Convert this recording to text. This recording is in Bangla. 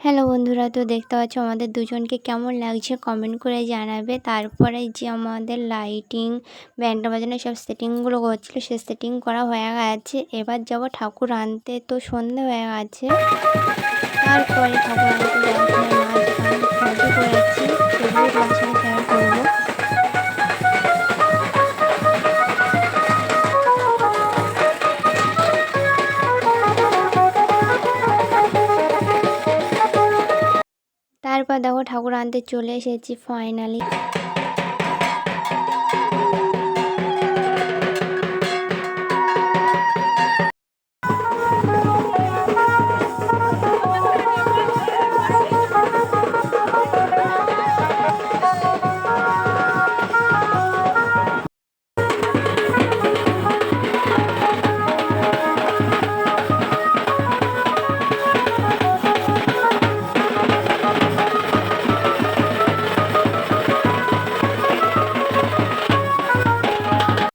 হ্যালো বন্ধুরা, তো দেখতে পাচ্ছ আমাদের দুজনকে কেমন লাগছে কমেন্ট করে জানাবে। তারপরে যে আমাদের লাইটিং ব্যান্ড বাজানো সব সেটিংগুলো করছিল, সে সেটিং করা হয়ে গেছে। এবার যাব ঠাকুর আনতে, তো সন্ধে হয়ে গেছে। তারপরে ঠাকুর আনতে যাওয়ার সময় নাচ গান সবই করেছি, সেগুলো তোমার সঙ্গে শেয়ার করবো। তারপর দেখো ঠাকুর আনতে চলে এসেছি ফাইনালি।